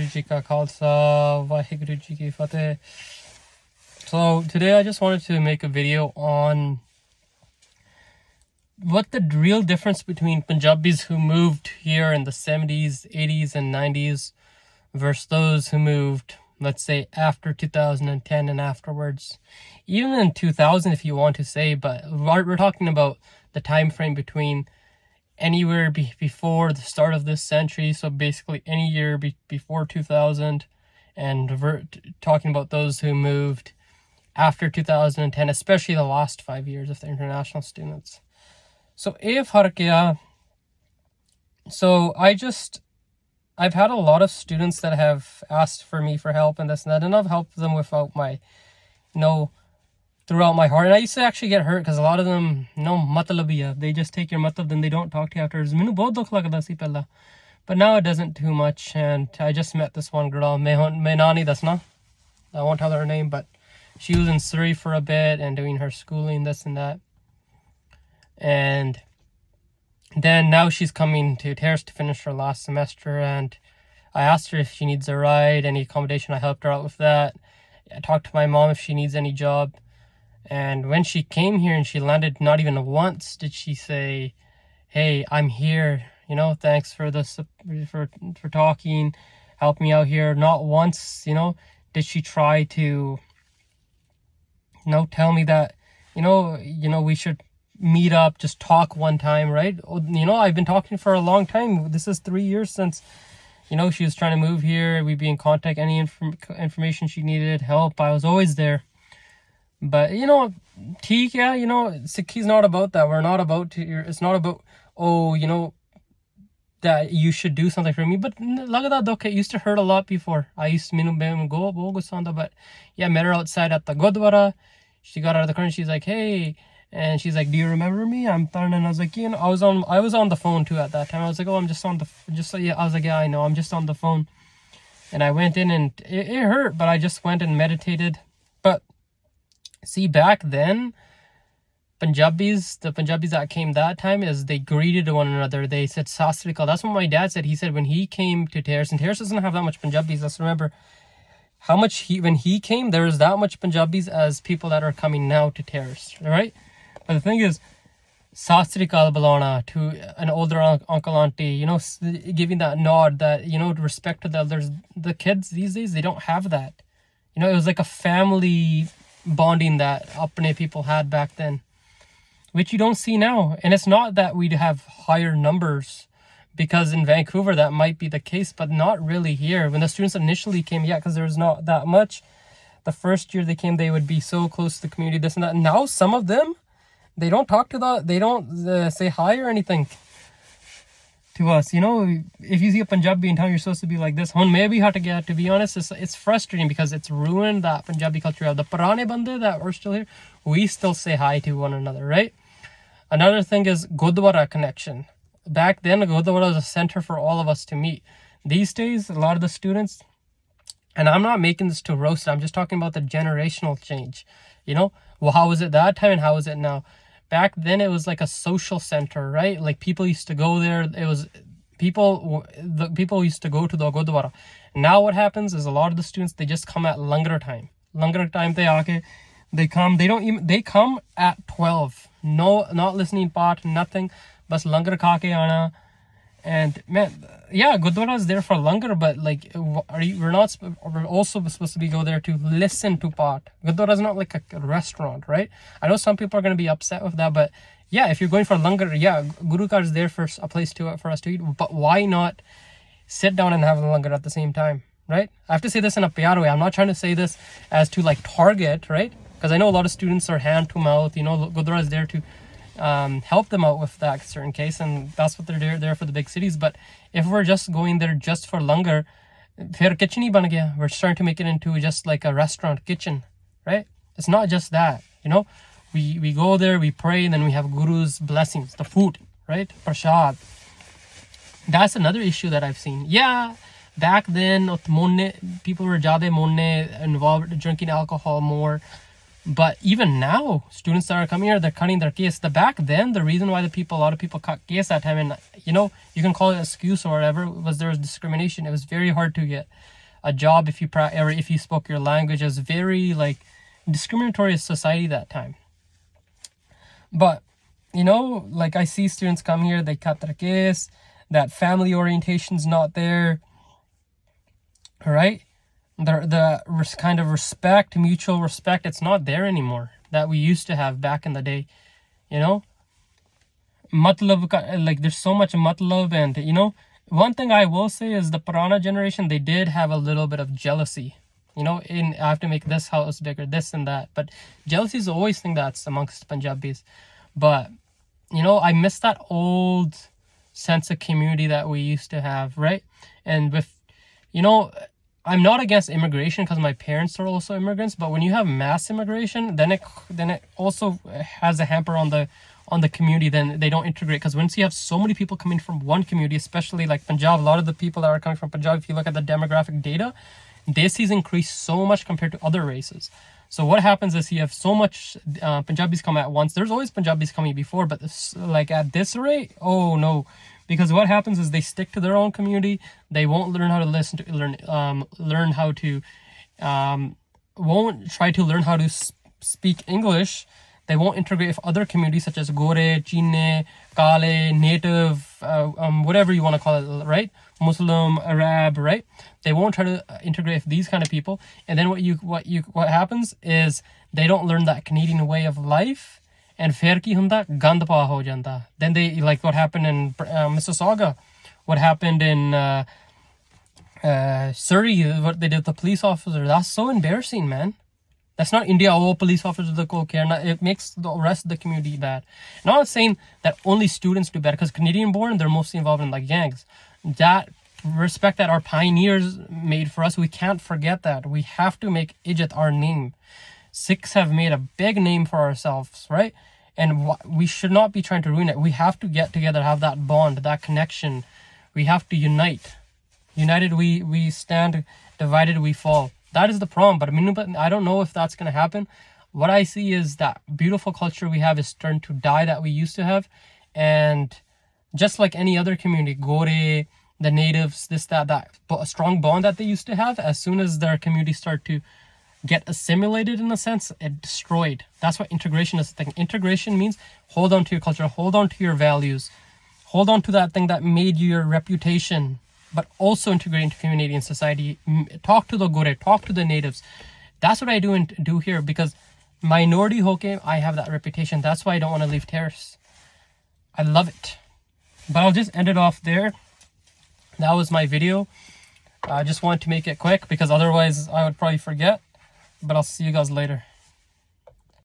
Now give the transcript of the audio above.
Ji Ka Khalsa, Vaheguru Ji Ki Fateh. So today I just wanted to make a video on what the real difference between Punjabis who moved here in the 70s, 80s, and 90s versus those who moved, let's say, after 2010 and afterwards. Even in 2000, if you want to say, but we're talking about the time frame between anywhere before the start of this century, so basically any year before 2000, and talking about those who moved after 2010, especially the last 5 years of the international students. So I've had a lot of students that have asked for me for help and this and that, and I've helped them without my, throughout my heart. And I used to actually get hurt because a lot of them, matlabiya, they just take your matlab, then they don't talk to you afterwards. Mainu bahut dukh lagda si pehla. But now it doesn't too much, and I just met this one girl, Menani Dasna. I won't tell her name, but she was in Surrey for a bit and doing her schooling, this and that. And then now she's coming to Terrace to finish her last semester, and I asked her if she needs a ride, any accommodation. I helped her out with that. I talked to my mom if she needs any job. And when she came here and she landed, not even once did she say, hey, I'm here, thanks for this, for talking, help me out here. Not once, did she try to, tell me that, we should meet up, just talk one time, right? I've been talking for a long time. This is 3 years since, she was trying to move here. We'd be in contact, any information she needed, help, I was always there. But, Sikhi's not about that. We're not about to, it's not about, that you should do something for me. But lagda dukh, it used to hurt a lot before. I used to go, but yeah, I met her outside at the Gurdwara. She got out of the car and she's like, hey, and she's like, do you remember me? And I was like, I was on the phone too at that time. I was like, oh, I'm just on the, I was like, yeah, I know, I'm just on the phone. And I went in and it hurt, but I just went and meditated. But see, back then, the Punjabis that came that time, is they greeted one another. They said Sasrikal. That's what my dad said. He said when he came to Terrace, and Terrace doesn't have that much Punjabis. Let's remember how much when he came, there was that much Punjabis as people that are coming now to Terrace, right? But the thing is, Sasrikal Balana to an older uncle, auntie, giving that nod, that, respect to the elders. The kids these days, they don't have that. It was like a family bonding that apne people had back then, which you don't see now. And it's not that we'd have higher numbers, because in Vancouver that might be the case, but not really here. When the students initially came, because there was not that much. The first year they came, they would be so close to the community, this and that. Now some of them, they don't talk to they don't say hi or anything to us. If you see a Punjabi in town, you're supposed to be like this. To be honest, it's frustrating because it's ruined that Punjabi culture. The Purane Bande that are still here, we still say hi to one another, right? Another thing is Gurdwara connection. Back then, Gurdwara was a center for all of us to meet. These days, a lot of the students, and I'm not making this to roast, I'm just talking about the generational change. Well, how was it that time and how is it now? Back then, it was like a social center, right? Like people used to go there. It was the people used to go to the Gurdwara. Now what happens is a lot of the students, they just come at langar time. Langar time they come. They come at 12. No, not listening part, nothing. Bas langar kha ke aana. And man, yeah, Gurdwara is there for langar, but like, we're also supposed to be go there to listen to part. Gurdwara is not like a restaurant, right? I know some people are going to be upset with that, but yeah, if you're going for langar, yeah, Guru Kar is there for a place for us to eat, but why not sit down and have the langar at the same time, right? I have to say this in a pyar way. I'm not trying to say this as to like target, right? Because I know a lot of students are hand to mouth, Gurdwara is there to help them out with that certain case, and that's what they're there for the big cities. But if we're just going there just for langar, phir kitchen hi ban gaya. We're starting to make it into just like a restaurant kitchen, right? It's not just that, we go there, we pray, and then we have Guru's blessings, the food, right? Prashad. That's another issue that I've seen. Yeah, back then people were jade monne involved, drinking alcohol more. But even now, students that are coming here, they're cutting their case. Back then, the reason why a lot of people cut case that time, and you can call it an excuse or whatever, was there was discrimination. It was very hard to get a job if you or if you spoke your language. It was very like discriminatory society that time. But you know, like I see students come here, they cut their case, that family orientation's not there, right? The kind of respect, mutual respect, it's not there anymore that we used to have back in the day, you know. Matlab, like there's so much matlab, and you know, one thing I will say is the Purana generation, they did have a little bit of jealousy, you know, in I have to make this house bigger, this and that. But jealousy is always thing that's amongst Punjabis. But you know, I miss that old sense of community that we used to have, right? And with, you know, I'm not against immigration because my parents are also immigrants, but when you have mass immigration, then it also has a hamper on the community. Then they don't integrate, because once you have so many people coming from one community, especially like Punjab, a lot of the people that are coming from Punjab, if you look at the demographic data, Desis increased so much compared to other races. So what happens is you have so much Punjabis come at once. There's always Punjabis coming before, but this, like at this rate, oh no. Because what happens is they stick to their own community. They won't learn how to listen to learn how to won't try to learn how to speak English. They won't integrate with other communities such as Gore, Chine, Kale, Native, whatever you want to call it, right? Muslim, Arab, right? They won't try to integrate with these kind of people. And then what happens is they don't learn that Canadian way of life. And ਫਿਰ ਕੀ ਹੁੰਦਾ ਗੰਦ ਪਾ ਹੋ ਜਾਂਦਾ. Then they, like what happened in Mississauga, what happened in Surrey, what they did with the police officer. That's so embarrassing, man. That's not India. Oh, police officers the care. It makes the rest of the community bad. And I'm not saying that only students do bad, because Canadian born, they're mostly involved in like gangs. That respect that our pioneers made for us, we can't forget that. We have to make Ijat our name. Sikhs have made a big name for ourselves, right? And we should not be trying to ruin it. We have to get together, have that bond, that connection. We have to unite. United we stand, divided we fall. That is the problem. But I don't know if that's going to happen. What I see is that beautiful culture we have is starting to die that we used to have. And just like any other community, Gore, the natives, this, that, a strong bond that they used to have, as soon as their communities start to get assimilated in a sense, it destroyed. That's what integration is. Integration means hold on to your culture, hold on to your values, hold on to that thing that made you your reputation, but also integrate into Canadian society. Talk to the Gore, talk to the natives. That's what I do here, because minority hoke, I have that reputation. That's why I don't want to leave terrace. I love it. But I'll just end it off there. That was my video. I just wanted to make it quick because otherwise I would probably forget. But I'll see you guys later.